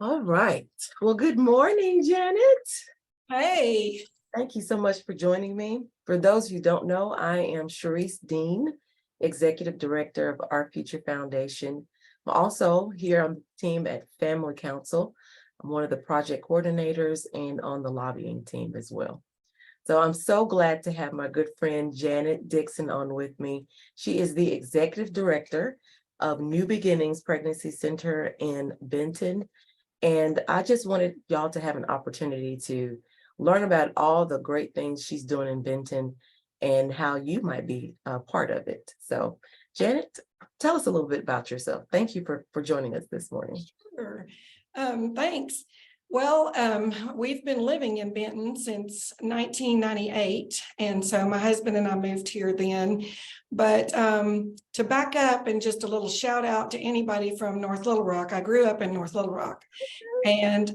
All right. Well, good morning, Janet. Hey. Thank you so much for joining me. For those who don't know, I am Charisse Dean, Executive Director of Our Future Foundation. I'm also here on the team at Family Council. I'm one of the project coordinators and on the lobbying team as well. So I'm so glad to have my good friend Janet Dixon on with me. She is the Executive Director of New Beginnings Pregnancy Center in Benton. And I just wanted y'all to have an opportunity to learn about all the great things she's doing in Benton and how you might be a part of it. So Janet, tell us a little bit about yourself. Thank you for joining us this morning. Sure. Thanks. Well, we've been living in Benton since 1998. And so my husband and I moved here then. But to back up and just a little shout out to anybody from North Little Rock. I grew up in North Little Rock. And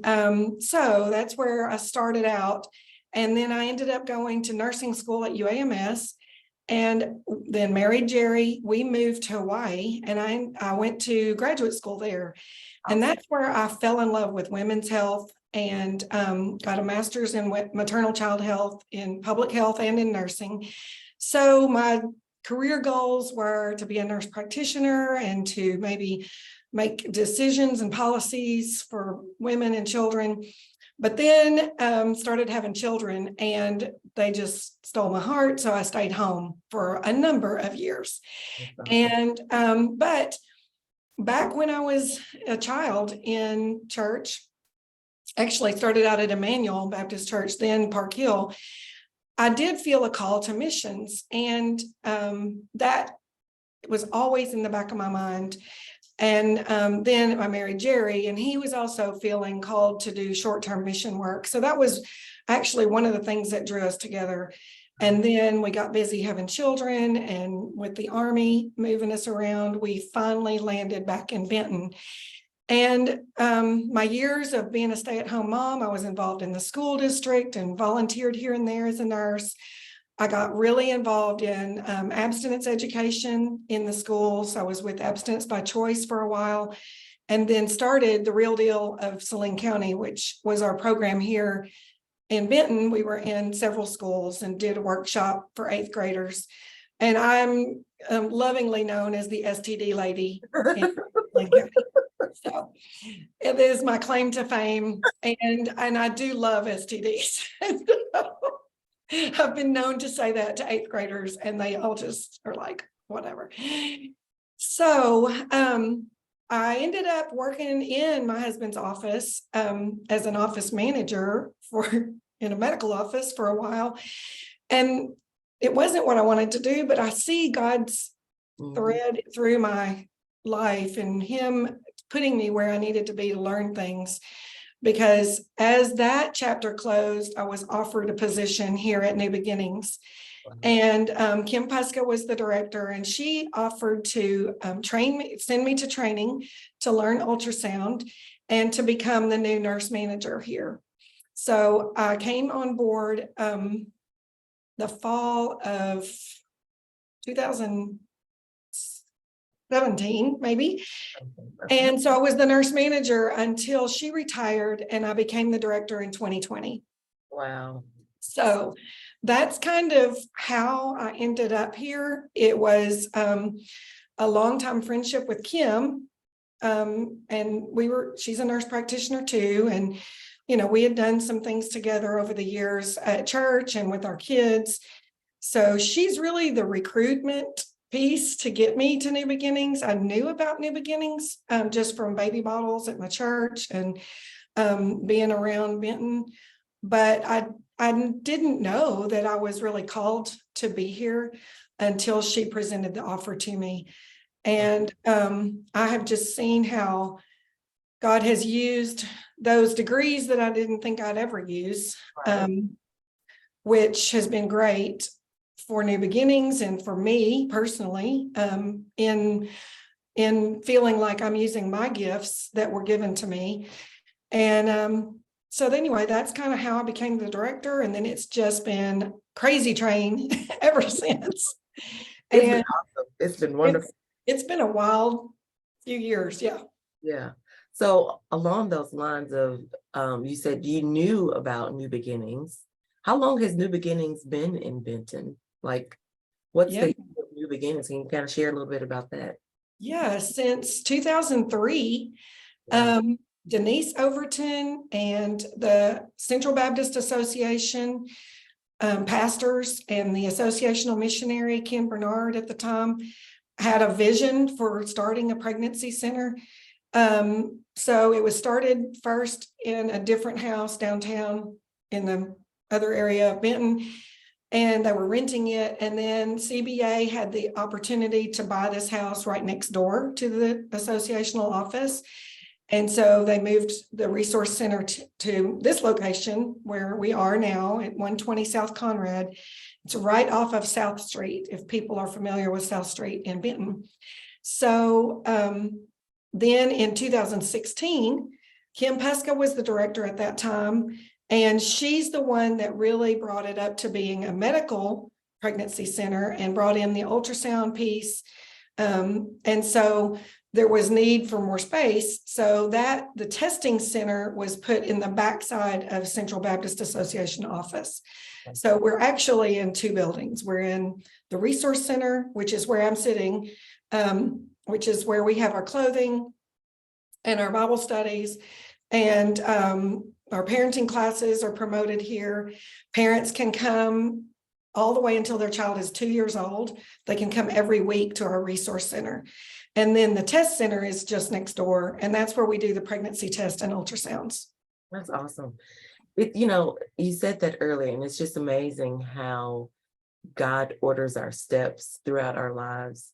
so that's where I started out. And then I ended up going to nursing school at UAMS. And then married Jerry. We moved to Hawaii, and I went to graduate school there. And that's where I fell in love with women's health and got a master's in maternal child health, in public health, and in nursing. So my career goals were to be a nurse practitioner and to maybe make decisions and policies for women and children. But then started having children, and they just stole my heart. So I stayed home for a number of years. And but back when I was a child in church, actually started out at Emmanuel Baptist Church, then Park Hill, I did feel a call to missions. And that was always in the back of my mind. And then I married Jerry, and he was also feeling called to do short-term mission work. So that was actually one of the things that drew us together. And then we got busy having children, and with the Army moving us around, we finally landed back in Benton. And my years of being a stay-at-home mom, I was involved in the school district and volunteered here and there as a nurse. I got really involved in abstinence education in the schools. I was with Abstinence by Choice for a while, and then started the Real Deal of Saline County, which was our program here in Benton. We were in several schools and did a workshop for 8th graders. And I'm lovingly known as the STD lady in Saline County. So it is my claim to fame, and I do love STDs. I've been known to say that to 8th graders, and they all just are like, whatever. So I ended up working in my husband's office as an office manager in a medical office for a while. And it wasn't what I wanted to do, but I see God's thread through my life and him putting me where I needed to be to learn things. Because as that chapter closed, I was offered a position here at New Beginnings. And Kim Puska was the director, and she offered to send me to training to learn ultrasound and to become the new nurse manager here. So I came on board the fall of 2017, maybe. And so I was the nurse manager until she retired, and I became the director in 2020. Wow. So that's kind of how I ended up here. It was a longtime friendship with Kim. And she's a nurse practitioner too. And, we had done some things together over the years at church and with our kids. So she's really the recruitment piece to get me to New Beginnings. I knew about New Beginnings just from baby bottles at my church and being around Benton, but I didn't know that I was really called to be here until she presented the offer to me. And I have just seen how God has used those degrees that I didn't think I'd ever use, which has been great for New Beginnings and for me personally, in feeling like I'm using my gifts that were given to me. And so anyway, that's kind of how I became the director, and then it's just been crazy train ever since. It's been awesome. It's been wonderful. It's been a wild few years, yeah. Yeah. So along those lines of, you said you knew about New Beginnings. How long has New Beginnings been in Benton? Like, what's Yeah. the New Beginnings? Can you kind of share a little bit about that? Yeah, since 2003, Wow. Denise Overton and the Central Baptist Association pastors and the associational missionary, Ken Bernard at the time, had a vision for starting a pregnancy center. So it was started first in a different house downtown in the other area of Benton, and they were renting it. And then CBA had the opportunity to buy this house right next door to the associational office. And so they moved the resource center to this location where we are now at 120 South Conrad. It's right off of South Street, if people are familiar with South Street in Benton. So then in 2016, Kim Pesca was the director at that time, and she's the one that really brought it up to being a medical pregnancy center and brought in the ultrasound piece. And so there was need for more space, so that the testing center was put in the backside of Central Baptist Association office. So we're actually in two buildings. We're in the resource center, which is where I'm sitting, which is where we have our clothing and our Bible studies, and our parenting classes are promoted here. Parents can come all the way until their child is 2 years old. They can come every week to our resource center. And then the test center is just next door, and that's where we do the pregnancy test and ultrasounds. That's awesome. You said that earlier, and it's just amazing how God orders our steps throughout our lives.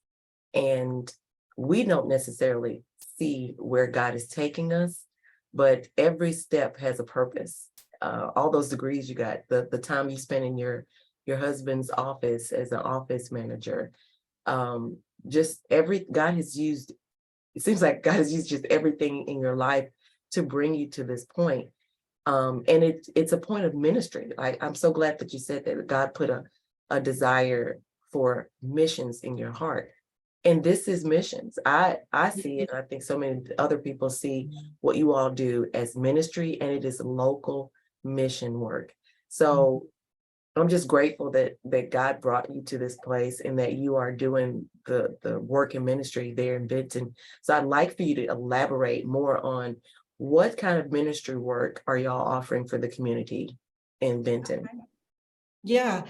And we don't necessarily see where God is taking us, but every step has a purpose. All those degrees you got, the time you spent in your husband's office as an office manager, God has used, it seems like God has used just everything in your life to bring you to this point. And it's a point of ministry. I'm so glad that you said that God put a desire for missions in your heart. And this is missions. I see it. I think so many other people see what you all do as ministry, and it is local mission work. So I'm just grateful that God brought you to this place and that you are doing the work and ministry there in Benton. So I'd like for you to elaborate more on what kind of ministry work are y'all offering for the community in Benton? Yeah.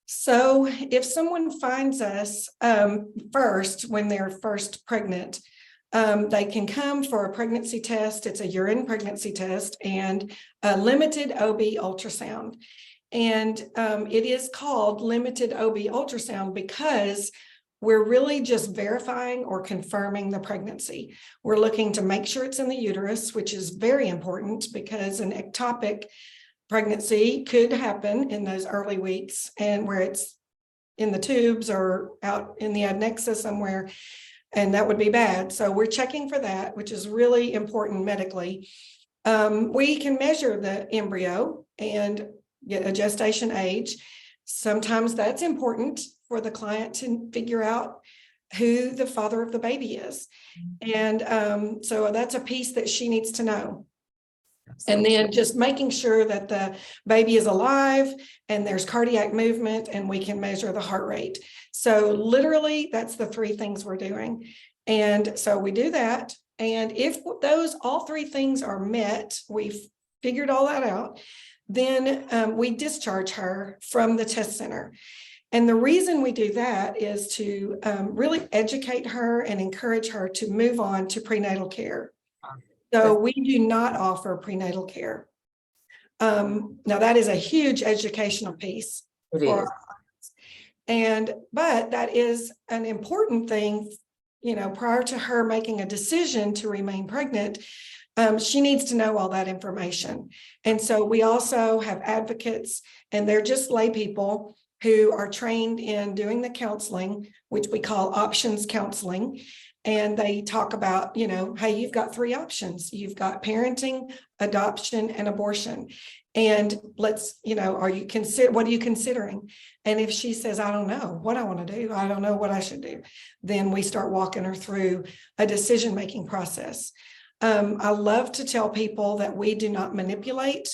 So if someone finds us first, when they're first pregnant, they can come for a pregnancy test. It's a urine pregnancy test and a limited OB ultrasound. And it is called limited OB ultrasound because we're really just verifying or confirming the pregnancy. We're looking to make sure it's in the uterus, which is very important because an ectopic pregnancy could happen in those early weeks, and where it's in the tubes or out in the adnexa somewhere, and that would be bad. So we're checking for that, which is really important medically. We can measure the embryo and get a gestation age. Sometimes that's important for the client to figure out who the father of the baby is. And so that's a piece that she needs to know. And then just making sure that the baby is alive and there's cardiac movement and we can measure the heart rate. So literally that's the three things we're doing. And so we do that. And if all three things are met, we've figured all that out, then we discharge her from the test center. And the reason we do that is to really educate her and encourage her to move on to prenatal care. So we do not offer prenatal care. Now that is a huge educational piece. It is. But that is an important thing, prior to her making a decision to remain pregnant. She needs to know all that information. And so we also have advocates, and they're just lay people who are trained in doing the counseling, which we call options counseling. And they talk about, hey, you've got three options. You've got parenting, adoption, and abortion. And what are you considering? And if she says, I don't know what I want to do, I don't know what I should do, then we start walking her through a decision-making process. I love to tell people that we do not manipulate.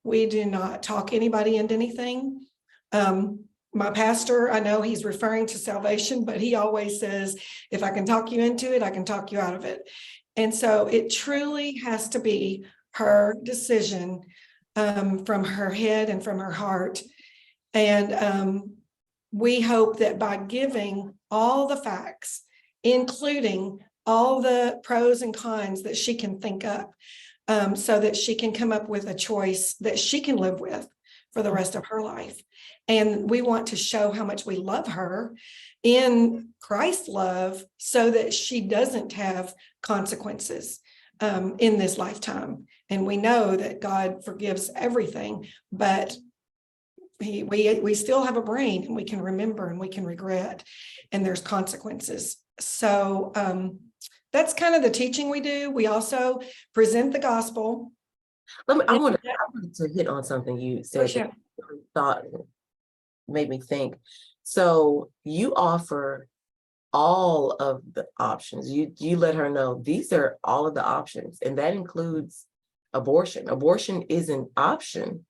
We do not talk anybody into anything. My pastor, I know he's referring to salvation, but he always says, if I can talk you into it, I can talk you out of it. And so it truly has to be her decision from her head and from her heart. And we hope that by giving all the facts, including all the pros and cons that she can think up, so that she can come up with a choice that she can live with for the rest of her life. And we want to show how much we love her in Christ's love so that she doesn't have consequences in this lifetime. And we know that God forgives everything, but we still have a brain, and we can remember and we can regret, and there's consequences. So that's kind of the teaching we do. We also present the gospel. I wanted to hit on something you said Sure. that I thought made me think. So you offer all of the options. You let her know these are all of the options, and that includes abortion. Abortion is an option.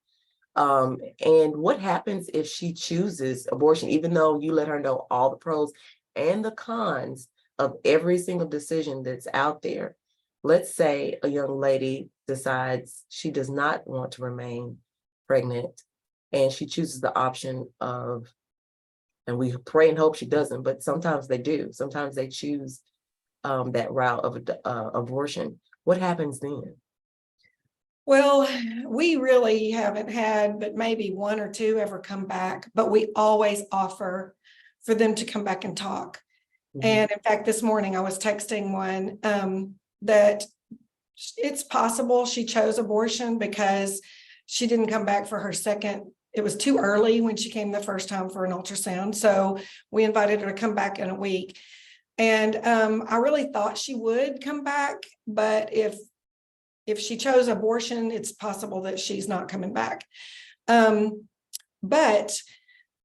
And what happens if she chooses abortion, even though you let her know all the pros and the cons of every single decision that's out there? Let's say a young lady decides she does not want to remain pregnant, and she chooses the option of, and we pray and hope she doesn't, but sometimes they do. Sometimes they choose that route of abortion. What happens then? Well, we really haven't had, but maybe one or two ever come back, but we always offer for them to come back and talk. And in fact, this morning I was texting one that it's possible she chose abortion because she didn't come back for her second. It was too early when she came the first time for an ultrasound. So we invited her to come back in a week. And I really thought she would come back, but if she chose abortion, it's possible that she's not coming back. But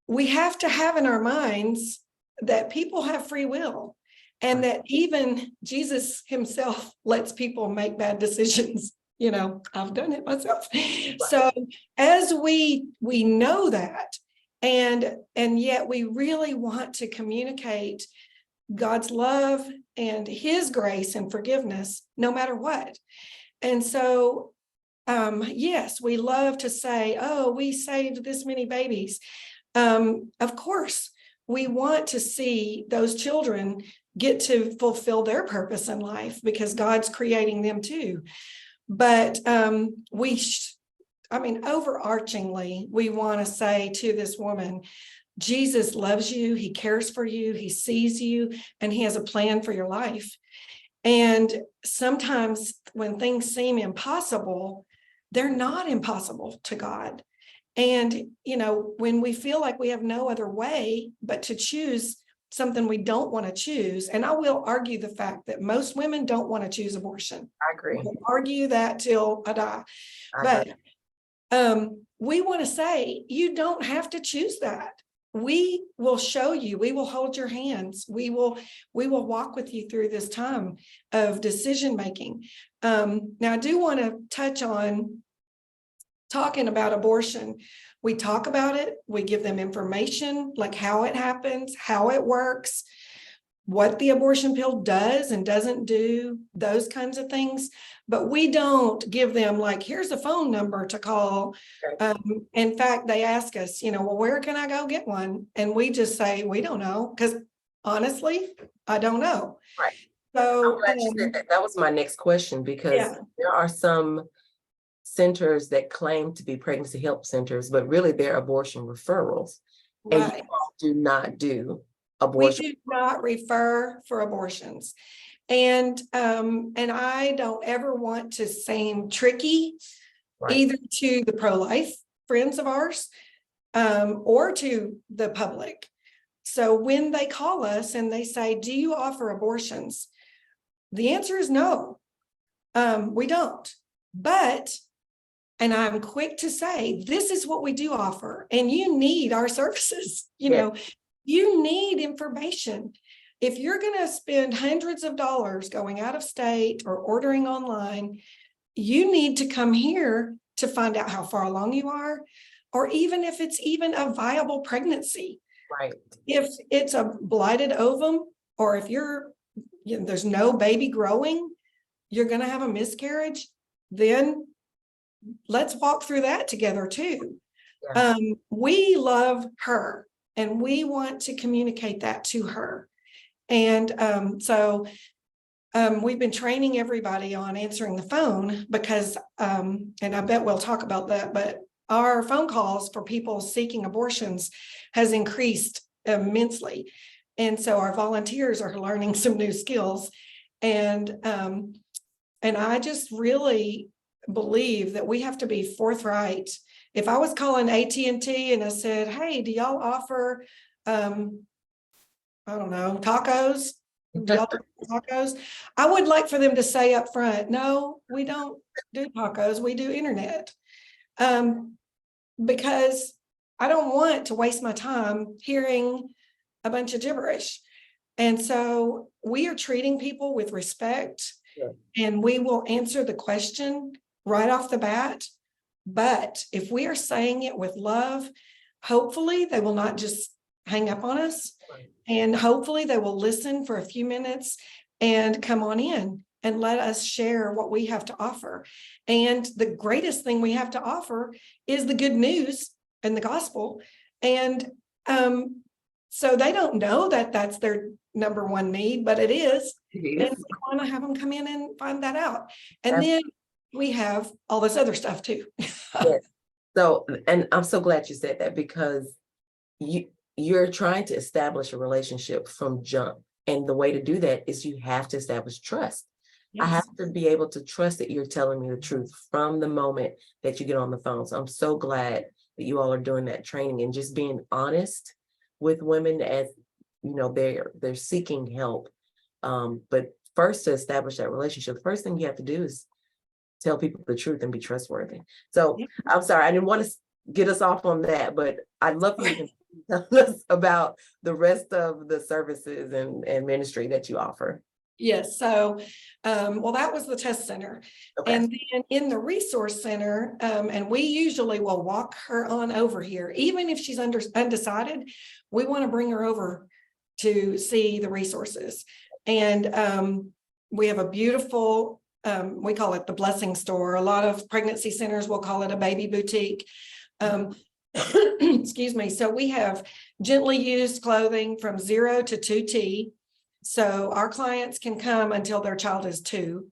we have to have in our minds that people have free will, and that even Jesus himself lets people make bad decisions. You know, I've done it myself. So as we know that, and yet we really want to communicate God's love and his grace and forgiveness no matter what. And so, yes, we love to say, oh, we saved this many babies. Of course, we want to see those children get to fulfill their purpose in life because God's creating them too. But overarchingly, we want to say to this woman, Jesus loves you, he cares for you, he sees you, and he has a plan for your life. And sometimes when things seem impossible, they're not impossible to God. And, you know, when we feel like we have no other way but to choose something we don't want to choose, and I will argue the fact that most women don't want to choose abortion. I agree. We'll argue that till I die. But we want to say, you don't have to choose that. We will show you, we will hold your hands, we will walk with you through this time of decision making. Now I do want to touch on talking about abortion. We talk about it, we give them information, like how it happens, how it works, what the abortion pill does and doesn't do, those kinds of things. But we don't give them like, here's a phone number to call. In fact, they ask us, you know, well, where can I go get one? And we just say, we don't know, because honestly, I don't know. Right. So that was my next question, because there are some centers that claim to be pregnancy help centers, but really they're abortion referrals. And you all do not do abortion. We do not refer for abortions. And I don't ever want to seem tricky, either to the pro-life friends of ours or to the public. So when they call us and they say, do you offer abortions? The answer is no, we don't. But, and I'm quick to say, this is what we do offer, and you need our services. You know, you need information. if you're going to spend hundreds of dollars going out of state or ordering online, you need to come here to find out how far along you are, or even if it's even a viable pregnancy. Right. If it's a blighted ovum, or if there's no baby growing, you're going to have a miscarriage, then let's walk through that together too. Yeah. We love her and we want to communicate that to her. And so we've been training everybody on answering the phone because, and I bet we'll talk about that, but our phone calls for people seeking abortions has increased immensely. And so our volunteers are learning some new skills. And I just really believe that we have to be forthright. If I was calling AT&T and I said, hey, do y'all offer, I don't know, tacos? Do y'all do tacos? I would like for them to say up front, no, we don't do tacos, we do internet. Because I don't want to waste my time hearing a bunch of gibberish. And so we are treating people with respect, and we will answer the question right off the bat. But if we are saying it with love, hopefully they will not just hang up on us. And hopefully they will listen for a few minutes and come on in and let us share what we have to offer. And the greatest thing we have to offer is the good news and the gospel. And so they don't know that that's their number one need, but it is. And we want to have them come in and find that out. And then we have all this other stuff too. Yes. So, and I'm so glad you said that, because you're trying to establish a relationship from jump. And the way to do that is you have to establish trust. Yes. I have to be able to trust that you're telling me the truth from the moment that you get on the phone. So I'm so glad that you all are doing that training and just being honest with women as, you know, they're seeking help. But first, to establish that relationship, the first thing you have to do is tell people the truth and be trustworthy. So I'm sorry, I didn't want to get us off on that, but I'd love for you to tell us about the rest of the services and ministry that you offer. Yes. So, well, that was the test center. Okay. And then in the resource center, and we usually will walk her on over here, even if she's undecided, we want to bring her over to see the resources. And we have a beautiful, we call it the blessing store. A lot of pregnancy centers will call it a baby boutique. Excuse me. So we have gently used clothing from 0 to 2T. So our clients can come until their child is 2.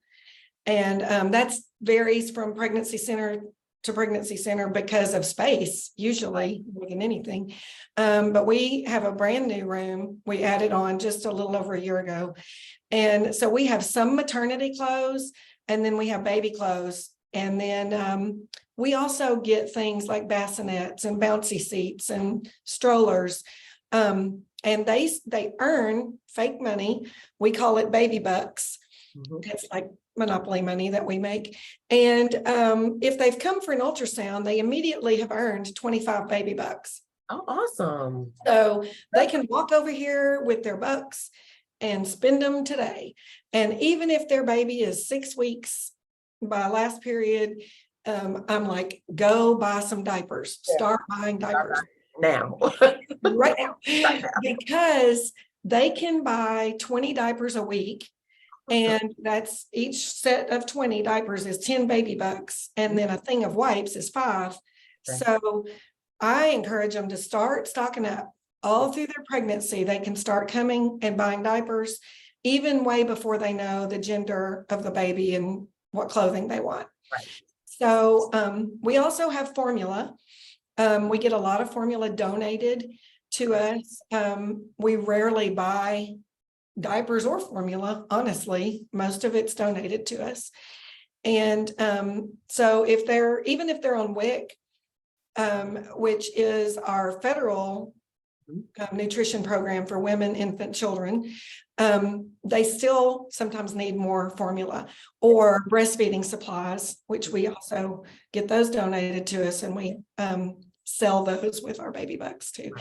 And that varies from pregnancy center to pregnancy center because of space, usually more than anything. But we have a brand new room. We added on just a little over a year ago. And so we have some maternity clothes, and then we have baby clothes. And then we also get things like bassinets and bouncy seats and strollers. And they earn fake money. We call it baby bucks. Mm-hmm. It's like monopoly money that we make. And if they've come for an ultrasound, they immediately have earned 25 baby bucks. Oh, awesome. So they can walk over here with their bucks and spend them today. And even if their baby is 6 weeks by last period, I'm like, go buy some diapers. Start buying diapers. Now. Right now. Because they can buy 20 diapers a week. And that's each set of 20 diapers is 10 baby bucks. And then a thing of wipes is 5. Okay. So I encourage them to start stocking up all through their pregnancy. They can start coming and buying diapers, even way before they know the gender of the baby and what clothing they want. Right. So we also have formula. We get a lot of formula donated to us. We rarely buy diapers or formula, honestly. Most of it's donated to us. And so even if they're on WIC, which is our federal nutrition program for women, infant, children, they still sometimes need more formula or breastfeeding supplies, which we also get those donated to us, and we sell those with our baby bucks too.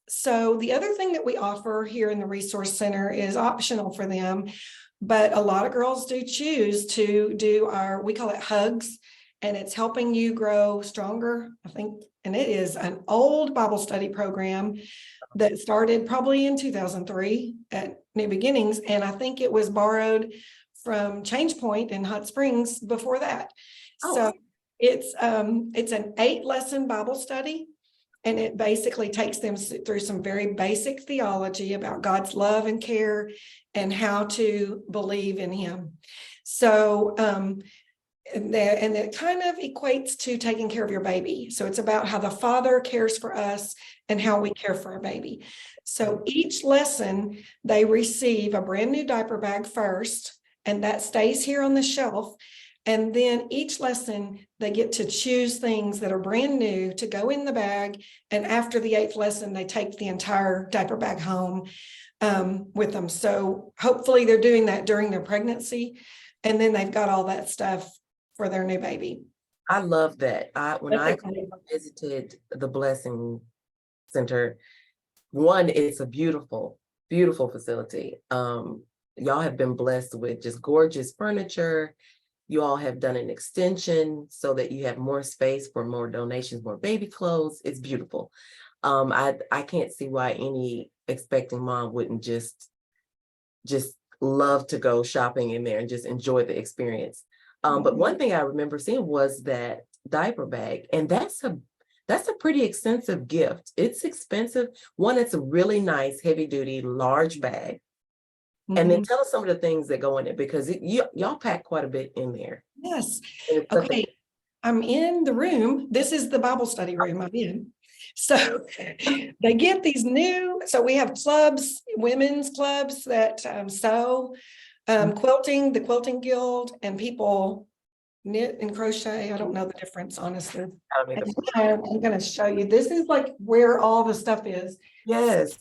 So the other thing that we offer here in the Resource Center is optional for them, but a lot of girls do choose to do we call it hugs, and it's helping you grow stronger, I think. And it is an old Bible study program that started probably in 2003 at New Beginnings. And I think it was borrowed from Change Point in Hot Springs before that. Oh. So it's an 8-lesson Bible study. And it basically takes them through some very basic theology about God's love and care and how to believe in him. So, and it kind of equates to taking care of your baby. So it's about how the Father cares for us and how we care for our baby. So each lesson, they receive a brand new diaper bag first, and that stays here on the shelf. And then each lesson, they get to choose things that are brand new to go in the bag. And after the 8th lesson, they take the entire diaper bag home with them. So hopefully they're doing that during their pregnancy. And then they've got all that stuff for their new baby. I love that. When I visited the Blessing Center, one, it's a beautiful, beautiful facility. Y'all have been blessed with just gorgeous furniture. You all have done an extension so that you have more space for more donations, more baby clothes. It's beautiful. I can't see why any expecting mom wouldn't just love to go shopping in there and just enjoy the experience. But one thing I remember seeing was that diaper bag, and that's a pretty expensive gift. It's expensive. One, it's a really nice, heavy duty, large bag. And then tell us some of the things that go in it, because y'all pack quite a bit in there. Yes. Okay. I'm in the room. This is the Bible study room I'm in. So they get these new, so we have clubs, women's clubs that sew, quilting, the Quilting Guild, and people knit and crochet. I don't know the difference, honestly. I'm going to show you. This is like where all the stuff is. Yes.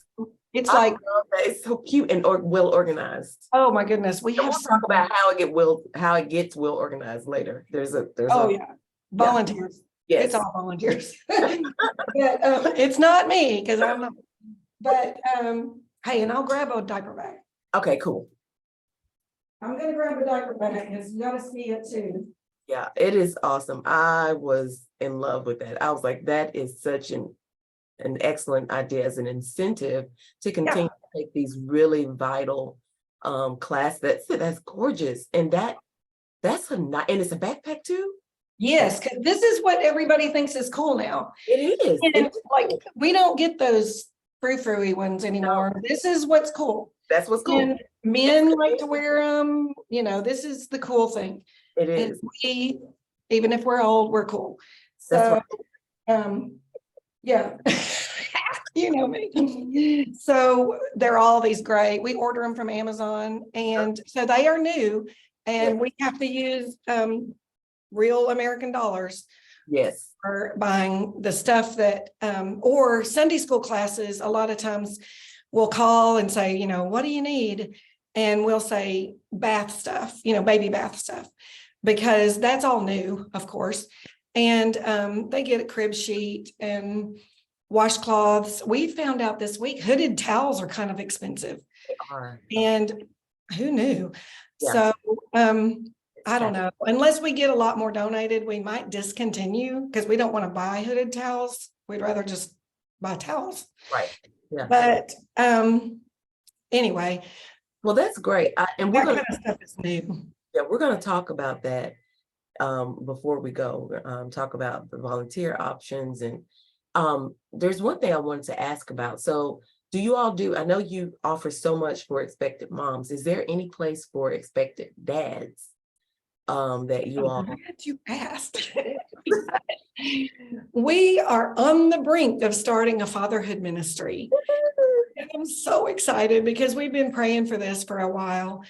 It's like, it's so cute and well organized. Oh my goodness. We'll talk about how it gets well organized later. There's volunteers. Yes. It's all volunteers. But, it's not me, because I'm not, but hey, and I'll grab a diaper bag. Okay, cool. I'm gonna grab a diaper bag because you gotta see it too. Yeah, it is awesome. I was in love with that. I was like, that is such an excellent idea as an incentive to continue to take these really vital class. That's gorgeous. And that's and it's a backpack too? Yes, because this is what everybody thinks is cool now. It is. And like, we don't get those frou-frou-y ones anymore. No. This is what's cool. That's what's cool. And men like to wear them. You know, this is the cool thing. It is. And we, even if we're old, we're cool. That's right. Yeah. You know me. So they're all these great. We order them from Amazon, and so they are new, and we have to use real American dollars. Yes. For buying the stuff that or Sunday school classes, a lot of times we'll call and say, you know, what do you need? And we'll say bath stuff, you know, baby bath stuff, because that's all new, of course. And they get a crib sheet and washcloths. We found out this week hooded towels are kind of expensive. They are. And who knew? Yeah. So I don't know. Unless we get a lot more donated, we might discontinue, because we don't want to buy hooded towels. We'd rather just buy towels. Right. Yeah. But anyway. Well, that's great. And we're that kind of stuff is new. Yeah, we're going to talk about that before we go. Talk about the volunteer options. And there's one thing I wanted to ask about. So do you all I know you offer so much for expected moms. Is there any place for expected dads that you all? Glad you asked. We are on the brink of starting a fatherhood ministry. And I'm so excited because we've been praying for this for a while.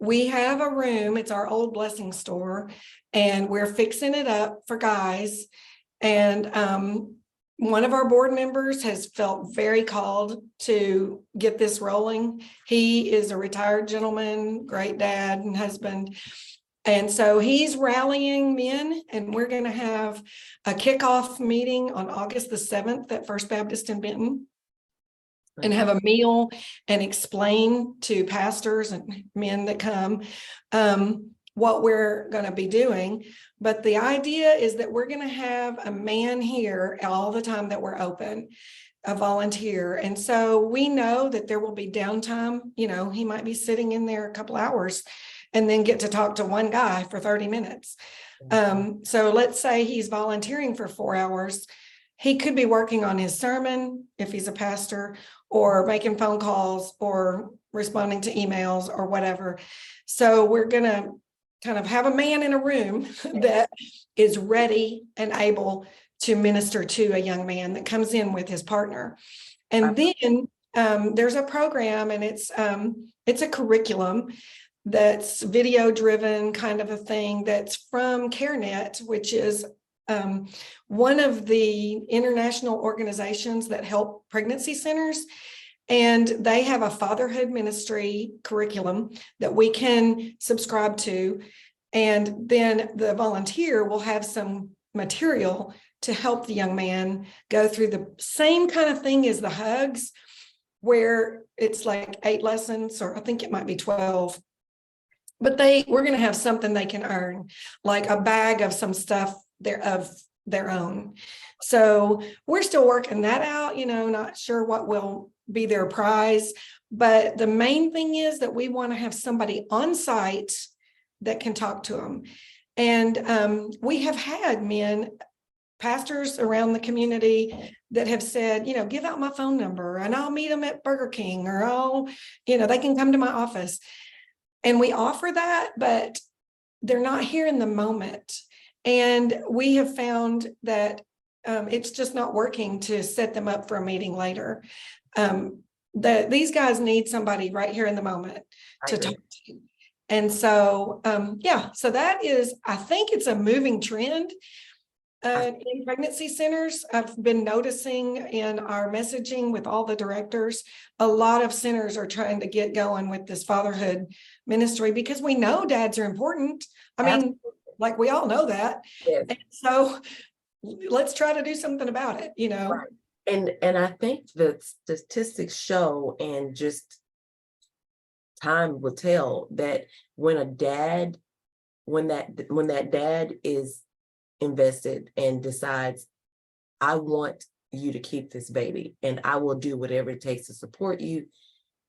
We have a room, it's our old Blessing store, and we're fixing it up for guys. And one of our board members has felt very called to get this rolling. He is a retired gentleman, great dad and husband. And so he's rallying men, and we're going to have a kickoff meeting on August the 7th at First Baptist in Benton, and have a meal and explain to pastors and men that come what we're going to be doing. But the idea is that we're going to have a man here all the time that we're open, a volunteer. And so we know that there will be downtime. You know, he might be sitting in there a couple hours and then get to talk to one guy for 30 minutes. So let's say he's volunteering for 4 hours. He could be working on his sermon if he's a pastor, or making phone calls, or responding to emails, or whatever. So we're going to kind of have a man in a room that is ready and able to minister to a young man that comes in with his partner. And then there's a program, and it's a curriculum that's video driven, kind of a thing, that's from CareNet, which is one of the international organizations that help pregnancy centers. And they have a fatherhood ministry curriculum that we can subscribe to. And then the volunteer will have some material to help the young man go through the same kind of thing as the hugs, where it's like 8 lessons, or I think it might be 12. But we're going to have something they can earn, like a bag of some stuff of their own. So we're still working that out, not sure what will be their prize. But the main thing is that we want to have somebody on site that can talk to them. And we have had pastors around the community that have said, give out my phone number and I'll meet them at Burger King, or they can come to my office. And we offer that, but they're not here in the moment. And we have found that it's just not working to set them up for a meeting later. These guys need somebody right here in the moment to talk to. And so, so that is, I think it's a moving trend in pregnancy centers. I've been noticing in our messaging with all the directors, a lot of centers are trying to get going with this fatherhood ministry, because we know dads are important. I mean, like, we all know that. Yes. And so let's try to do something about it, Right. And I think the statistics show, and just time will tell, that when that dad is invested and decides, I want you to keep this baby and I will do whatever it takes to support you,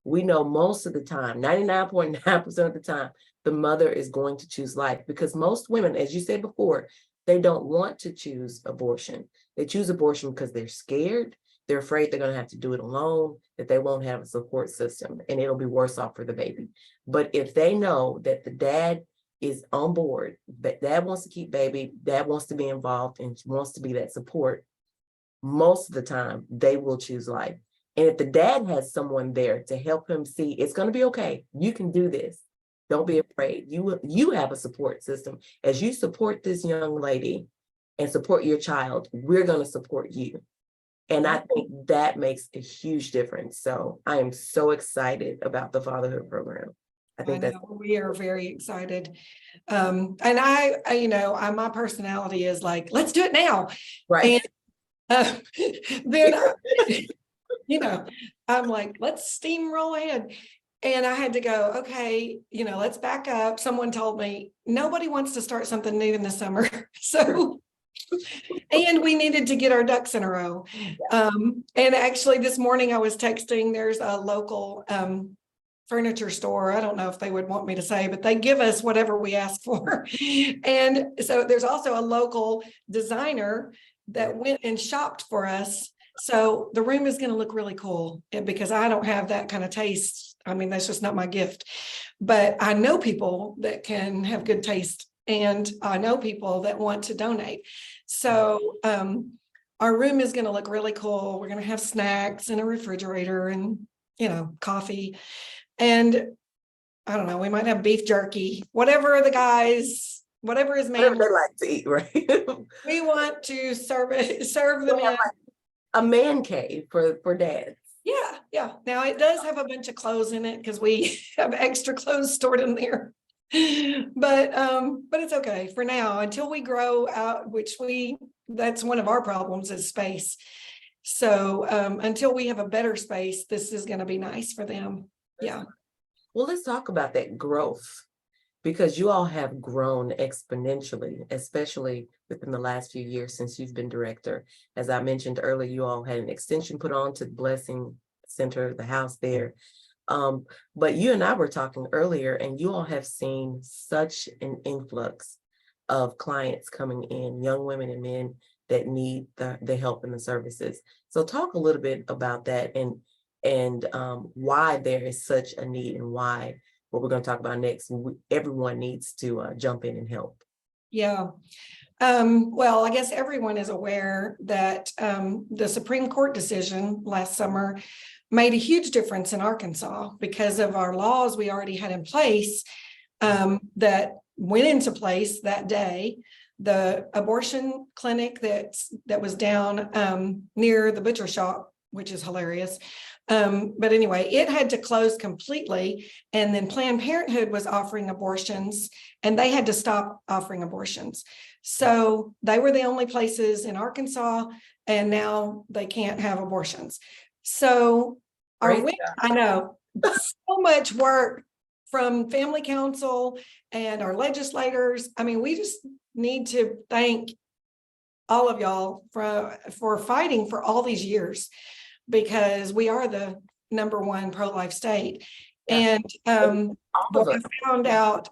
we know most of the time, 99.9% of the time, the mother is going to choose life. Because most women, as you said before, they don't want to choose abortion. They choose abortion because they're scared. They're afraid they're going to have to do it alone, that they won't have a support system, and it'll be worse off for the baby. But if they know that the dad is on board, that dad wants to keep baby, dad wants to be involved and wants to be that support, most of the time they will choose life. And if the dad has someone there to help him see, it's going to be okay, you can do this, don't be afraid, you have a support system. As you support this young lady and support your child, we're going to support you. And I think that makes a huge difference. So I am so excited about the fatherhood program. I think we are very excited. And my personality is like, let's do it now. right. And then, I'm like, let's steamroll ahead. And I had to go, okay, let's back up. Someone told me nobody wants to start something new in the summer. So, and we needed to get our ducks in a row. And actually this morning I was texting, there's a local furniture store. I don't know if they would want me to say, but they give us whatever we ask for. And so there's also a local designer that went and shopped for us. So the room is going to look really cool, because I don't have that kind of taste. I mean, that's just not my gift. But I know people that can have good taste, and I know people that want to donate. So our room is going to look really cool. We're going to have snacks and a refrigerator and, coffee. And I don't know, we might have beef jerky, whatever is Whatever they like to eat, right? We want to serve them in. A man cave for dads. Yeah. Now it does have a bunch of clothes in it, because we have extra clothes stored in there. But it's okay for now until we grow out, that's one of our problems is space. So until we have a better space, this is going to be nice for them. Yeah. Well, let's talk about that growth, because you all have grown exponentially, especially within the last few years since you've been director. As I mentioned earlier, you all had an extension put on to the Blessing Center, the house there. But you and I were talking earlier, and you all have seen such an influx of clients coming in, young women and men that need the help and the services. So talk a little bit about that and why there is such a need, and why what we're going to talk about next, everyone needs to jump in and help. Yeah. Well, I guess everyone is aware that the Supreme Court decision last summer made a huge difference in Arkansas because of our laws we already had in place that went into place that day. The abortion clinic that was down near the butcher shop, which is hilarious. But anyway, it had to close completely. And then Planned Parenthood was offering abortions and they had to stop offering abortions. So they were the only places in Arkansas, and now they can't have abortions. So I know so much work from family council and our legislators. I mean, we just need to thank all of y'all for fighting for all these years, because we are the #1 pro-life state. Yeah. And what I found out,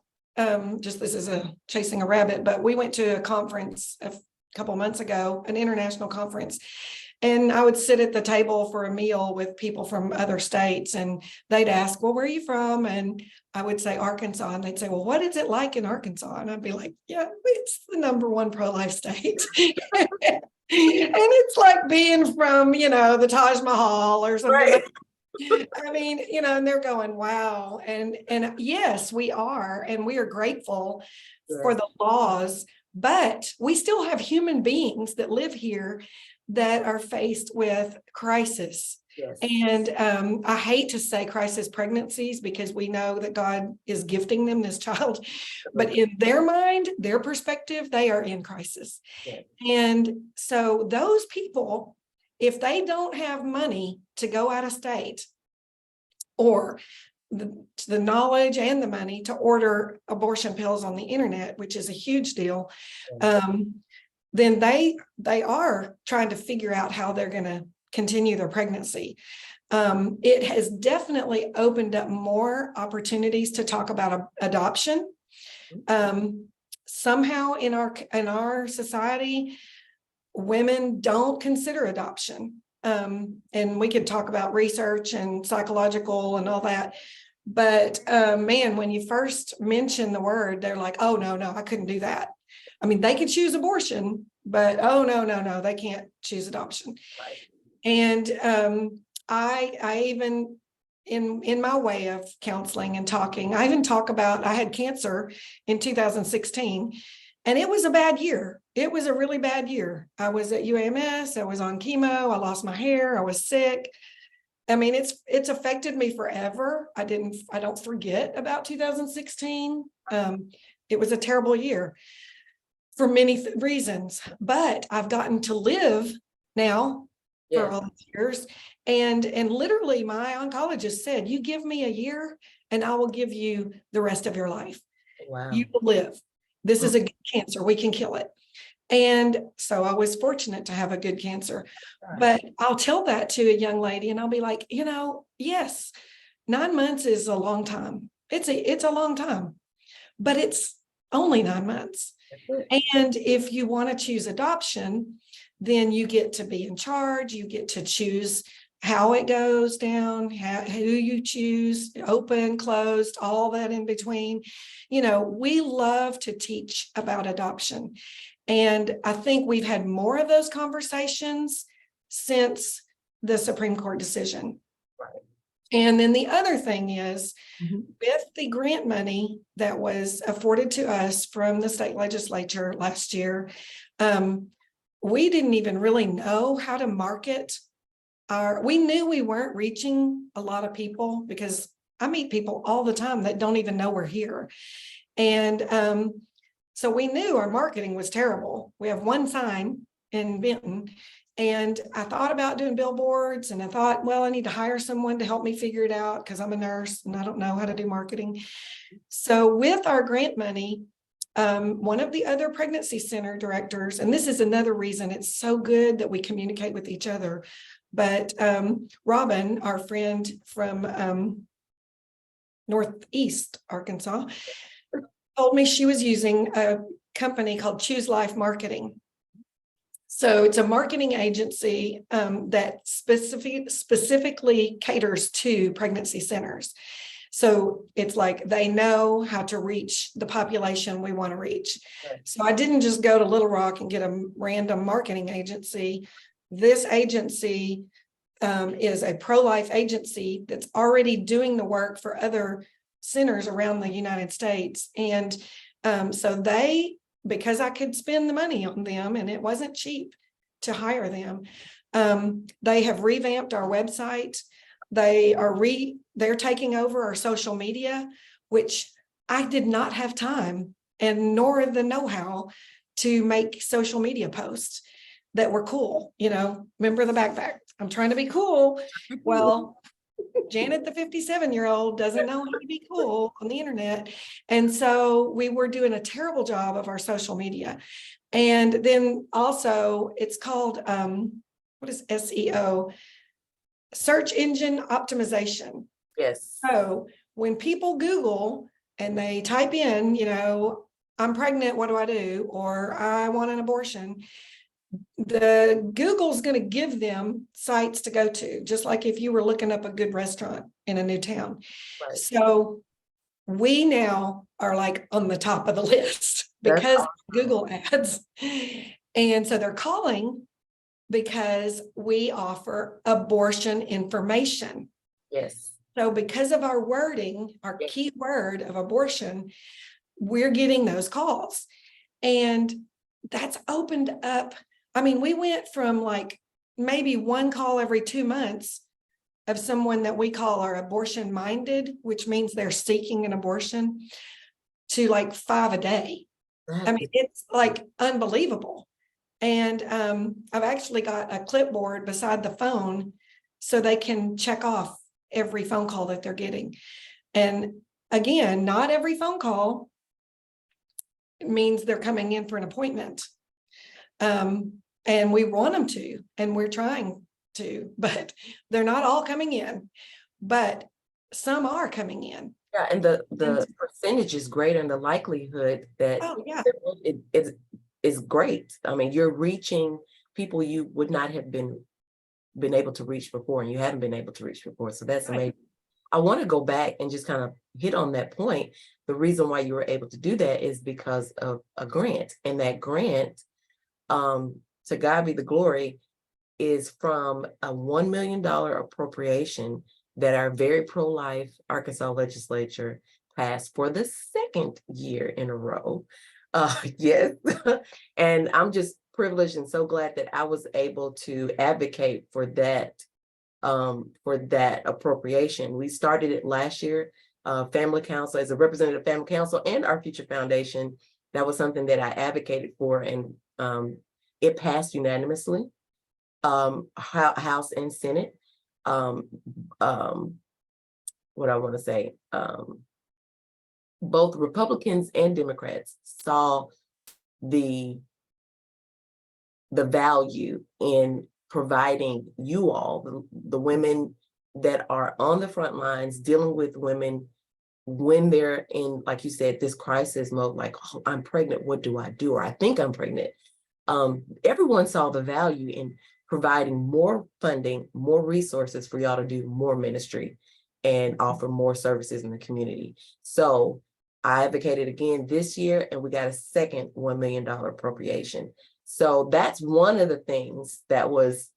just this is chasing a rabbit, but we went to a conference a couple months ago, an international conference, and I would sit at the table for a meal with people from other states, and they'd ask, well, where are you from? And I would say Arkansas, and they'd say, well, what is it like in Arkansas? And I'd be like, yeah, it's the #1 pro-life state. And it's like being from, the Taj Mahal or something. Right. I mean, and they're going, wow. And yes, we are. And we are grateful for the laws, but we still have human beings that live here that are faced with crisis. Yes. And I hate to say crisis pregnancies, because we know that God is gifting them this child, but in their mind, their perspective, they are in crisis. Yes. And so those people, if they don't have money to go out of state, or the knowledge and the money to order abortion pills on the internet, which is a huge deal, then they are trying to figure out how they're going to continue their pregnancy. It has definitely opened up more opportunities to talk about adoption. Somehow in our society, women don't consider adoption. And we could talk about research and psychological and all that. But man, when you first mention the word, they're like, oh, no, I couldn't do that. I mean, they could choose abortion, but oh, no, they can't choose adoption. Right. And I even, in my way of counseling and talking, I even talk about, I had cancer in 2016, and it was a bad year. It was a really bad year. I was at UAMS, I was on chemo, I lost my hair, I was sick. I mean, it's affected me forever. I don't forget about 2016. It was a terrible year for many reasons, but I've gotten to live now for all these years. And literally my oncologist said, you give me a year and I will give you the rest of your life. Wow. You will live. This is a good cancer. We can kill it. And so I was fortunate to have a good cancer, but I'll tell that to a young lady and I'll be like, yes, 9 months is a long time. It's a long time, but it's only 9 months. And if you want to choose adoption, then you get to be in charge. You get to choose how it goes down, who you choose, open, closed, all that in between. We love to teach about adoption. And I think we've had more of those conversations since the Supreme Court decision. Right. And then the other thing is, with the grant money that was afforded to us from the state legislature last year, we didn't even really know how to market we knew we weren't reaching a lot of people, because I meet people all the time that don't even know we're here. And so we knew our marketing was terrible. We have one sign in Benton. And I thought about doing billboards, and I thought, well, I need to hire someone to help me figure it out because I'm a nurse and I don't know how to do marketing. So with our grant money, one of the other pregnancy center directors, and this is another reason it's so good that we communicate with each other, but Robin, our friend from Northeast Arkansas, told me she was using a company called Choose Life Marketing. So it's a marketing agency that specifically caters to pregnancy centers. So it's like they know how to reach the population we want to reach. Right. So I didn't just go to Little Rock and get a random marketing agency. This agency is a pro-life agency that's already doing the work for other centers around the United States. And so they, because I could spend the money on them and it wasn't cheap to hire them, they have revamped our website. They're taking over our social media, which I did not have time and nor the know-how to make social media posts that were cool. You know, remember the backpack? I'm trying to be cool. Well, Janet, the 57-year-old, doesn't know how to be cool on the internet. And so we were doing a terrible job of our social media. And then also it's called, what is SEO? Search engine optimization. Yes. So when people Google and they type in, you know, I'm pregnant, what do I do? Or I want an abortion. The Google's going to give them sites to go to, just like if you were looking up a good restaurant in a new town. Right. So we now are like on the top of the list because of Google ads. And so they're calling because we offer abortion information. Yes. So because of our wording, our key word of abortion, we're getting those calls. And that's opened up. I mean, we went from like maybe one call every 2 months of someone that we call our abortion minded, which means they're seeking an abortion, to like 5 a day. I mean, it's like unbelievable. And I've actually got a clipboard beside the phone so they can check off every phone call that they're getting. And again, not every phone call means they're coming in for an appointment. And we want them to, and we're trying to, but they're not all coming in, but some are coming in. Yeah, and the percentage is greater, and the likelihood that it is great. I mean, you're reaching people you would not have been able to reach before, and you haven't been able to reach before. So that's amazing. I want to go back and just kind of hit on that point. The reason why you were able to do that is because of a grant, and that grant, to God be the glory, is from a $1 million appropriation that our very pro-life Arkansas legislature passed for the second year in a row. Yes. And I'm just privileged and so glad that I was able to advocate for that appropriation. We started it last year, Family Council, as a representative of Family Council and Our Future Foundation. That was something that I advocated for, and it passed unanimously, House and Senate. What I want to say, both Republicans and Democrats saw the value in providing you all, the women that are on the front lines dealing with women when they're in, like you said, this crisis mode, like, oh, I'm pregnant, what do I do? Or I think I'm pregnant. Everyone saw the value in providing more funding, more resources for y'all to do more ministry and offer more services in the community. So I advocated again this year, and we got a second $1 million appropriation. So that's one of the things that was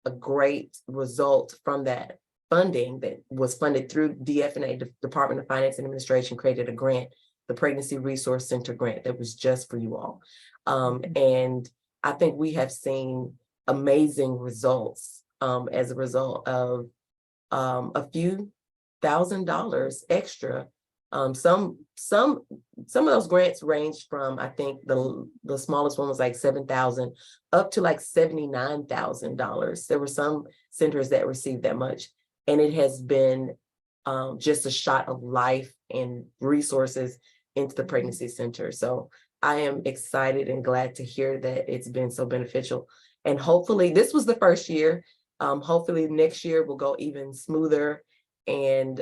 a great result from that funding that was funded through DFNA, the Department of Finance and Administration, created a grant, the Pregnancy Resource Center grant, that was just for you all. And I think we have seen amazing results as a result of a few $1,000s extra Some of those grants ranged from, I think the smallest one was like 7,000 up to like $79,000. There were some centers that received that much, and it has been just a shot of life and resources into the pregnancy center. So I am excited and glad to hear that it's been so beneficial. And hopefully this was the first year. Hopefully next year will go even smoother, and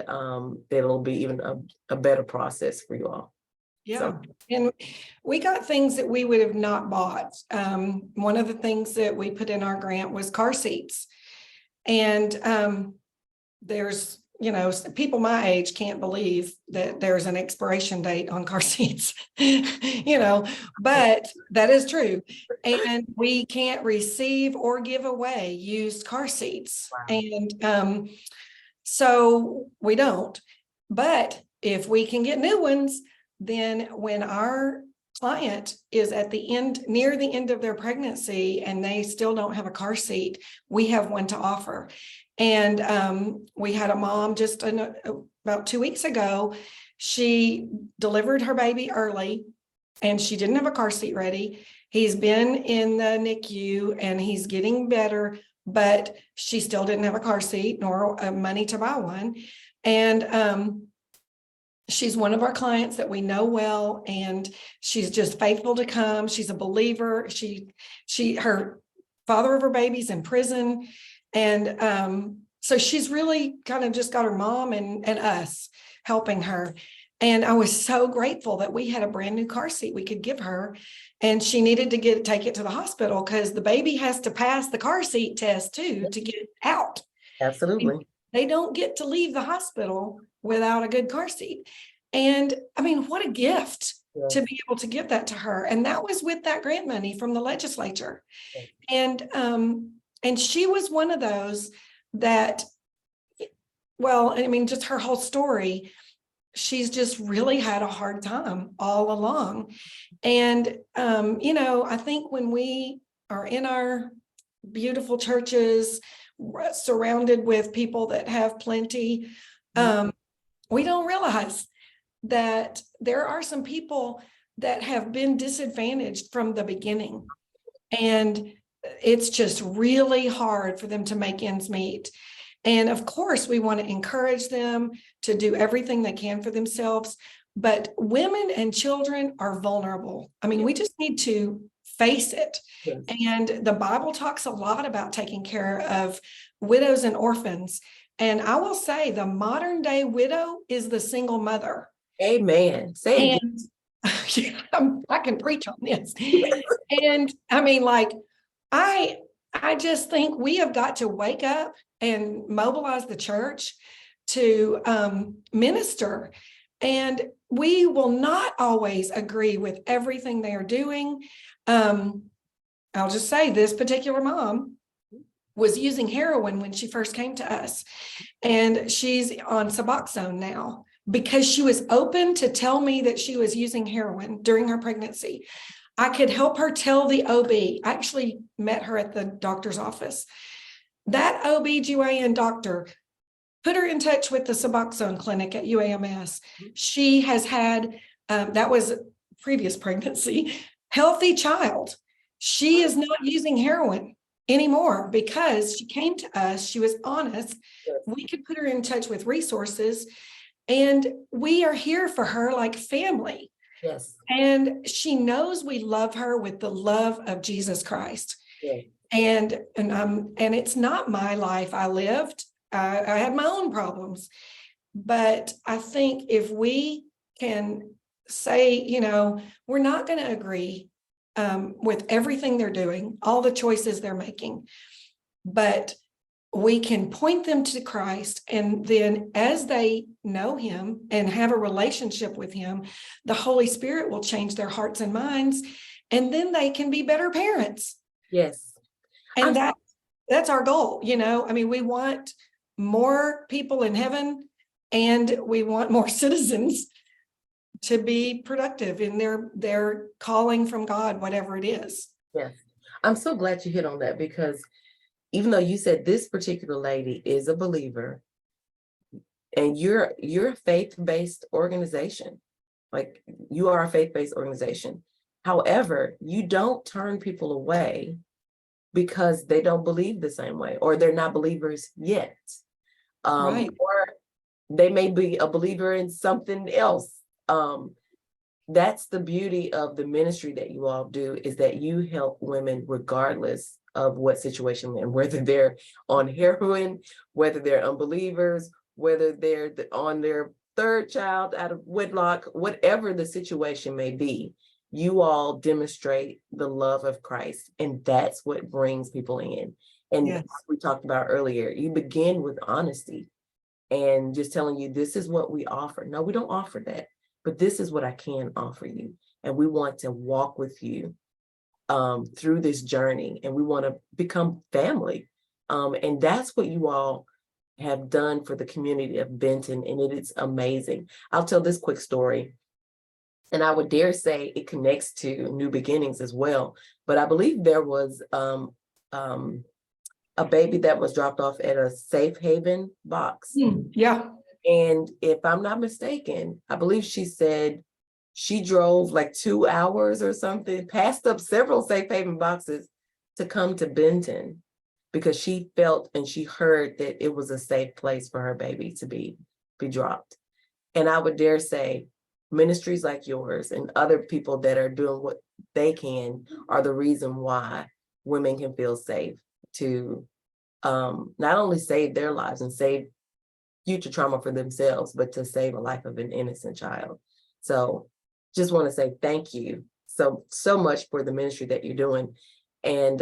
it'll be even a better process for you all. Yeah. So. And we got things that we would have not bought. One of the things that we put in our grant was car seats. And there's, people my age can't believe that there's an expiration date on car seats, but that is true. And we can't receive or give away used car seats. Wow. And so we don't. But if we can get new ones, then when our client is at the end, near the end of their pregnancy, and they still don't have a car seat, we have one to offer. And we had a mom just about 2 weeks ago. She delivered her baby early and she didn't have a car seat ready. He's been in the NICU and he's getting better, but she still didn't have a car seat nor money to buy one. And she's one of our clients that we know well, and she's just faithful to come. She's a believer. Her father of her baby's in prison. And so she's really kind of just got her mom and us helping her. And I was so grateful that we had a brand new car seat we could give her. And she needed to take it to the hospital because the baby has to pass the car seat test too to get out. Absolutely. They don't get to leave the hospital without a good car seat. And I mean, what a gift to be able to give that to her. And that was with that grant money from the legislature. And she was one of those that, well, I mean, just her whole story, she's just really had a hard time all along. And, I think when we are in our beautiful churches, surrounded with people that have plenty, we don't realize that there are some people that have been disadvantaged from the beginning. And it's just really hard for them to make ends meet. And of course, we want to encourage them to do everything they can for themselves. But women and children are vulnerable. I mean, we just need to face it. Yes. And the Bible talks a lot about taking care of widows and orphans. And I will say the modern day widow is the single mother. Amen. Say it. And I can preach on this. And I mean, like, I just think we have got to wake up and mobilize the church to minister. And we will not always agree with everything they are doing. I'll just say this particular mom was using heroin when she first came to us, and she's on Suboxone now because she was open to tell me that she was using heroin during her pregnancy. I could help her tell the OB. I actually met her at the doctor's office. That OB/GYN doctor put her in touch with the Suboxone clinic at UAMS. She has had, that was a previous pregnancy, healthy child. She is not using heroin anymore because she came to us. She was honest. We could put her in touch with resources, and we are here for her like family. Yes. And she knows we love her with the love of Jesus Christ. Yeah. And it's not my life I lived. I had my own problems. But I think if we can say, we're not going to agree with everything they're doing, all the choices they're making, but we can point them to Christ. And then as they know him and have a relationship with him, the Holy Spirit will change their hearts and minds, and then they can be better parents. Yes. And that's our goal. I mean, we want more people in heaven, and we want more citizens to be productive in their calling from God, whatever it is. Yes. I'm so glad you hit on that, because even though you said this particular lady is a believer, And you're a faith-based organization. Like, you are a faith-based organization. However, you don't turn people away because they don't believe the same way, or they're not believers yet. Right. Or they may be a believer in something else. That's the beauty of the ministry that you all do, is that you help women regardless of what situation they're in, whether they're on heroin, whether they're unbelievers, whether they're on their third child out of wedlock, whatever the situation may be. You all demonstrate the love of Christ, and that's what brings people in. And Yes. like we talked about earlier, you begin with honesty and just telling you, this is what we offer. No, we don't offer that, but this is what I can offer you. And we want to walk with you through this journey, and we want to become family. And that's what you all have done for the community of Benton, and it is amazing. I'll tell this quick story, and I would dare say it connects to New Beginnings as well. But I believe there was a baby that was dropped off at a safe haven box. Yeah. And if I'm not mistaken, I believe she said she drove like 2 hours or something, passed up several safe haven boxes to come to Benton, because she felt and she heard that it was a safe place for her baby to be dropped. And I would dare say ministries like yours and other people that are doing what they can are the reason why women can feel safe to not only save their lives and save future trauma for themselves, but to save a life of an innocent child. So just want to say thank you so much for the ministry that you're doing. And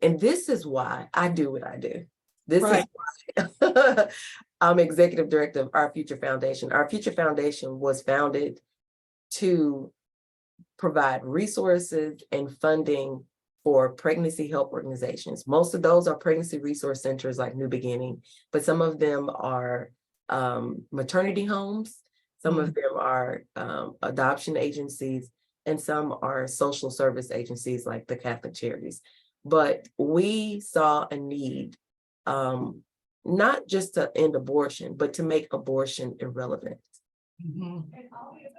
this is why I do what I do. This Right. is why I'm executive director of Our Future Foundation. Our Future Foundation was founded to provide resources and funding for pregnancy help organizations. Most of those are pregnancy resource centers like New Beginning, but some of them are maternity homes, some of them are adoption agencies, and some are social service agencies like the Catholic Charities. But we saw a need, not just to end abortion, but to make abortion irrelevant.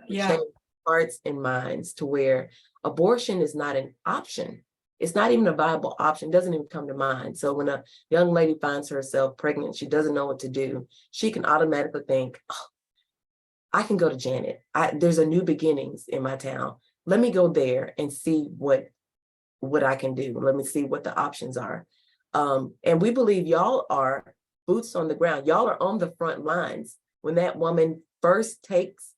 Yeah. Change hearts and minds to where abortion is not an option. It's not even a viable option. It doesn't even come to mind. So when a young lady finds herself pregnant, she doesn't know what to do. She can automatically think, oh, I can go to Janet. There's a New Beginnings in my town. Let me go there and see what I can do. Let me see what the options are. And we believe y'all are boots on the ground. Y'all are on the front lines. When that woman first takes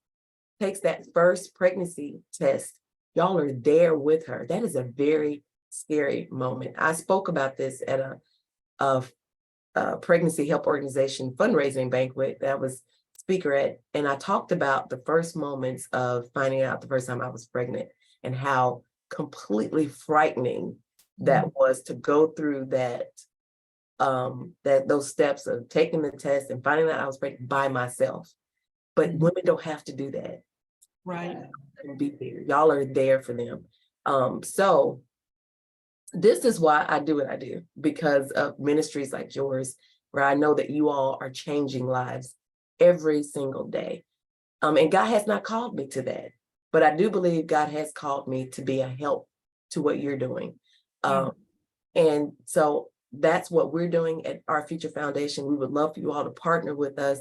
that first pregnancy test, y'all are there with her. That is a very scary moment. I spoke about this at a pregnancy help organization fundraising banquet that I was speaker at, and I talked about the first moments of finding out the first time I was pregnant and how completely frightening that was to go through those steps of taking the test and finding out I was pregnant by myself. But women don't have to do that. Right. And be there. Y'all are there for them. So this is why I do what I do, because of ministries like yours, where I know that you all are changing lives every single day. And God has not called me to that, but I do believe God has called me to be a help to what you're doing. And so that's what we're doing at Our Future Foundation. We would love for you all to partner with us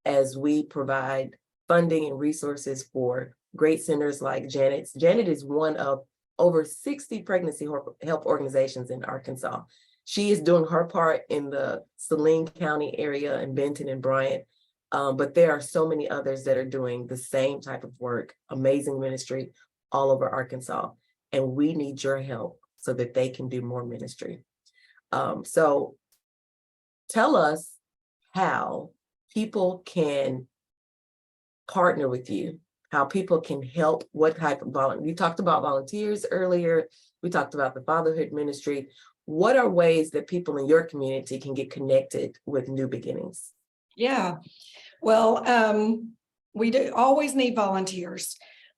as we provide funding and resources for great centers like Janet's. Janet is one of over 60 pregnancy help organizations in Arkansas. She is doing her part in the Saline County area in Benton and Bryant. But there are so many others that are doing the same type of work, amazing ministry all over Arkansas. And we need your help so that they can do more ministry. So tell us how people can partner with you, how people can help, what type of volunteer. We talked about volunteers earlier. We talked about the fatherhood ministry. What are ways that people in your community can get connected with New Beginnings? Yeah. Well, we do always need volunteers,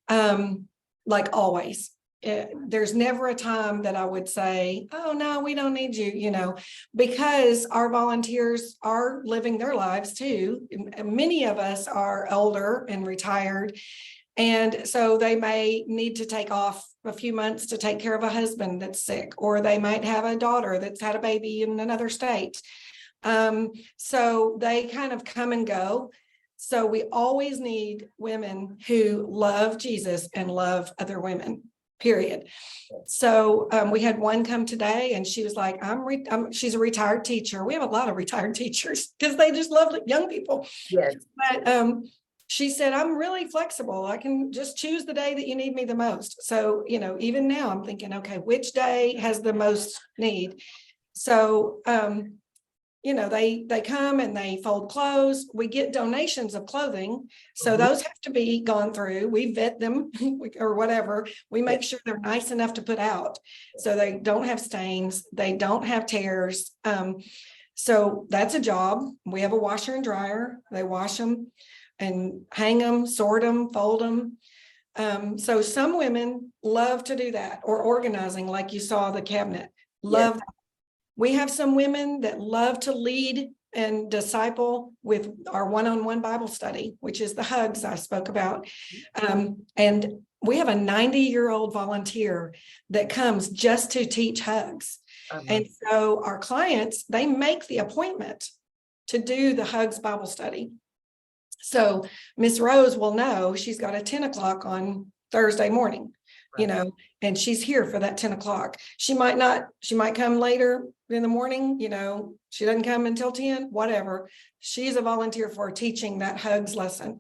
like always. there's never a time that I would say, oh, no, we don't need you, because our volunteers are living their lives too. Many of us are older and retired. And so they may need to take off a few months to take care of a husband that's sick, or they might have a daughter that's had a baby in another state. So they kind of come and go. So we always need women who love Jesus and love other women, period. So we had one come today and she was like, she's a retired teacher. We have a lot of retired teachers because they just love young people. Yes. But she said, I'm really flexible. I can just choose the day that you need me the most. So, even now I'm thinking, okay, which day has the most need? So, they come and they fold clothes. We get donations of clothing. So those have to be gone through. We vet them or whatever. We make sure they're nice enough to put out. So they don't have stains. They don't have tears. So that's a job. We have a washer and dryer. They wash them and hang them, sort them, fold them. So some women love to do that, or organizing, like you saw the cabinet. Love that. We have some women that love to lead and disciple with our one-on-one Bible study, which is the hugs I spoke about. And we have a 90-year-old volunteer that comes just to teach hugs. And so our clients, they make the appointment to do the hugs Bible study. So Miss Rose will know she's got a 10 o'clock on Thursday morning, and she's here for that 10 o'clock. She might come later in the morning, she doesn't come until 10, whatever. She's a volunteer for teaching that hugs lesson.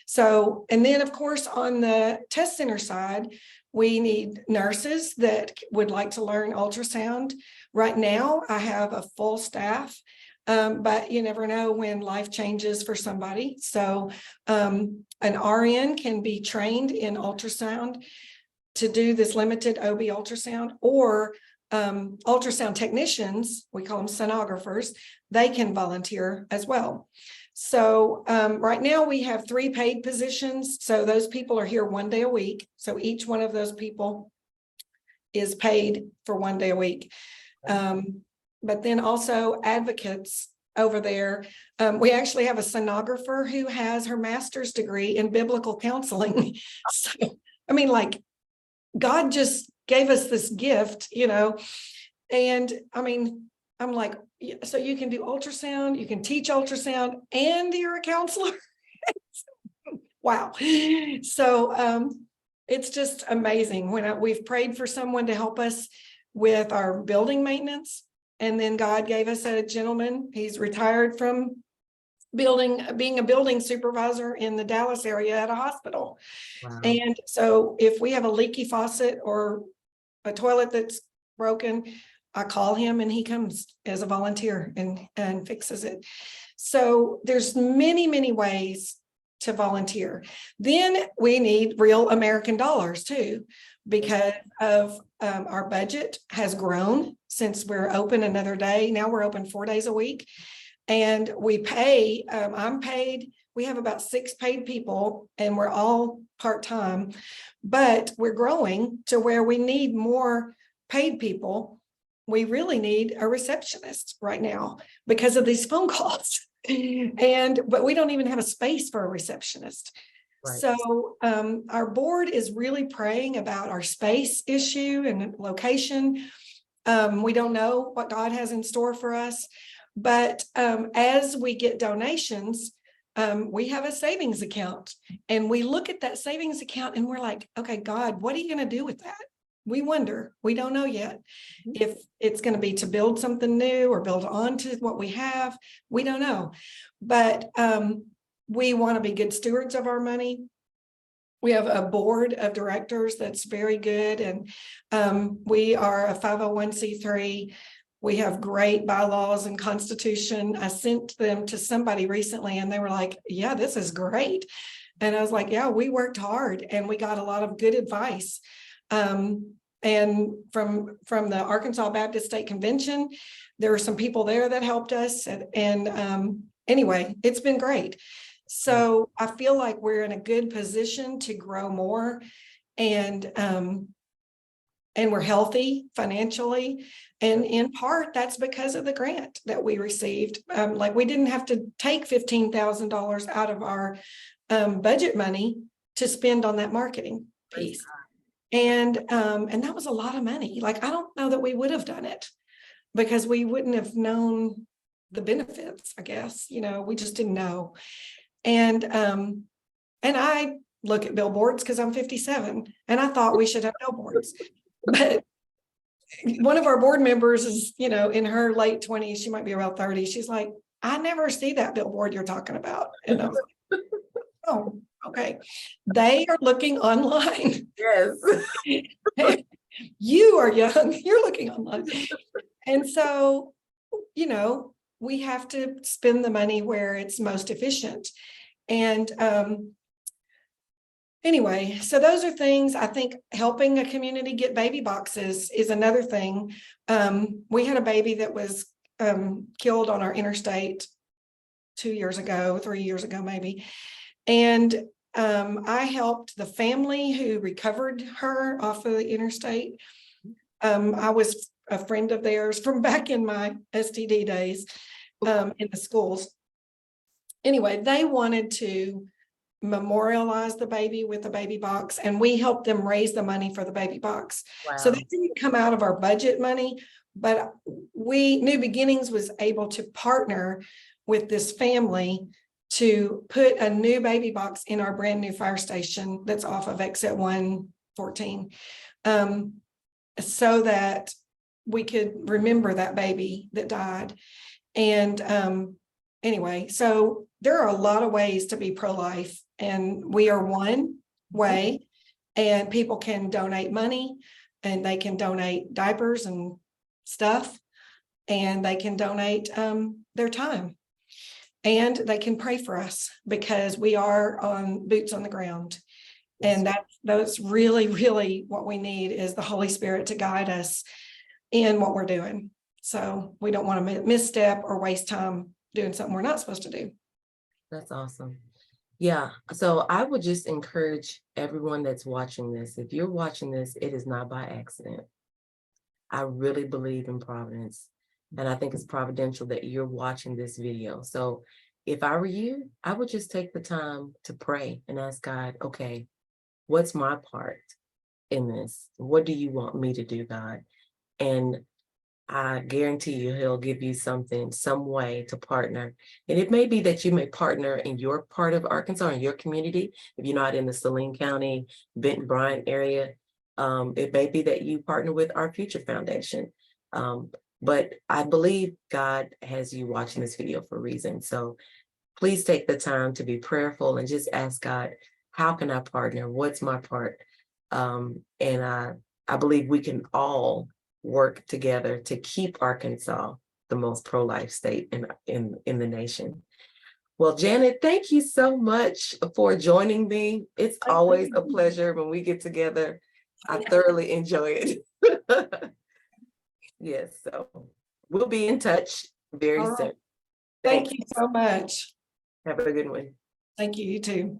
So, and then of course, on the test center side, we need nurses that would like to learn ultrasound. Right now, I have a full staff. But you never know when life changes for somebody. So an RN can be trained in ultrasound to do this limited OB ultrasound, or ultrasound technicians, we call them sonographers, they can volunteer as well. So right now we have 3 paid positions. So those people are here 1 day a week. So each one of those people is paid for 1 day a week. But then also advocates over there. We actually have a sonographer who has her master's degree in biblical counseling. So, God just gave us this gift, and I'm like, so you can do ultrasound, you can teach ultrasound, and you're a counselor. Wow. So it's just amazing. When we've prayed for someone to help us with our building maintenance, and then God gave us a gentleman. He's retired from being a building supervisor in the Dallas area at a hospital. Wow. And so if we have a leaky faucet or a toilet that's broken, I call him and he comes as a volunteer and fixes it. So there's many, many ways to volunteer. Then we need real American dollars too, because of our budget has grown since we're open another day. Now we're open 4 days a week, and we pay, I'm paid, we have about 6 paid people, and we're all part-time, but we're growing to where we need more paid people. We really need a receptionist right now because of these phone calls. But we don't even have a space for a receptionist. Right. So our board is really praying about our space issue and location. We don't know what God has in store for us, but as we get donations, we have a savings account, and we look at that savings account and we're like, okay, God, what are you going to do with that? We wonder, we don't know yet if it's going to be to build something new or build on to what we have. We don't know, but we want to be good stewards of our money. We have a board of directors that's very good, and we are a 501c3. We have great bylaws and constitution. I sent them to somebody recently and they were like, yeah, this is great. And I was like, yeah, we worked hard and we got a lot of good advice. And from the Arkansas Baptist State Convention, there were some people there that helped us. And anyway, it's been great. So I feel like we're in a good position to grow more. And and we're healthy financially. And in part, that's because of the grant that we received. Like we didn't have to take $15,000 out of our budget money to spend on that marketing piece. And that was a lot of money. Like, I don't know that we would have done it because we wouldn't have known the benefits, I guess, we just didn't know. And I look at billboards because I'm 57 and I thought we should have billboards. But one of our board members is, in her late 20s, she might be around 30. She's like, I never see that billboard you're talking about. And I was like, oh, okay. They are looking online. Yes. You are young, you're looking online. And so, we have to spend the money where it's most efficient. And anyway, so those are things. I think helping a community get baby boxes is another thing. We had a baby that was killed on our interstate 3 years ago, maybe. And I helped the family who recovered her off of the interstate. I was a friend of theirs from back in my STD days in the schools. Anyway, they wanted to memorialize the baby with a baby box, and we helped them raise the money for the baby box. Wow. So that didn't come out of our budget money, but New Beginnings was able to partner with this family to put a new baby box in our brand new fire station that's off of exit 114, so that we could remember that baby that died. And anyway, so there are a lot of ways to be pro-life, and we are one way. And people can donate money, and they can donate diapers and stuff, and they can donate their time, and they can pray for us because we are on boots on the ground. And that's really, really what we need, is the Holy Spirit to guide us in what we're doing. So we don't want to misstep or waste time doing something we're not supposed to do. That's awesome. Yeah. So I would just encourage everyone that's watching this. If you're watching this, it is not by accident. I really believe in providence. And I think it's providential that you're watching this video. So if I were you, I would just take the time to pray and ask God, okay, what's my part in this? What do you want me to do, God? And I guarantee you, he'll give you something, some way to partner. And it may be that you may partner in your part of Arkansas, in your community. If you're not in the Saline County, Benton, Bryant area, it may be that you partner with Our Future Foundation. But I believe God has you watching this video for a reason. So please take the time to be prayerful and just ask God, how can I partner? What's my part? And I believe we can all work together to keep Arkansas the most pro-life state in the nation. Well, Janet, thank you so much for joining me. It's always a pleasure when we get together. I thoroughly enjoy it. Yes, so we'll be in touch very soon. Thank you so much. Have a good one. Thank you, you too.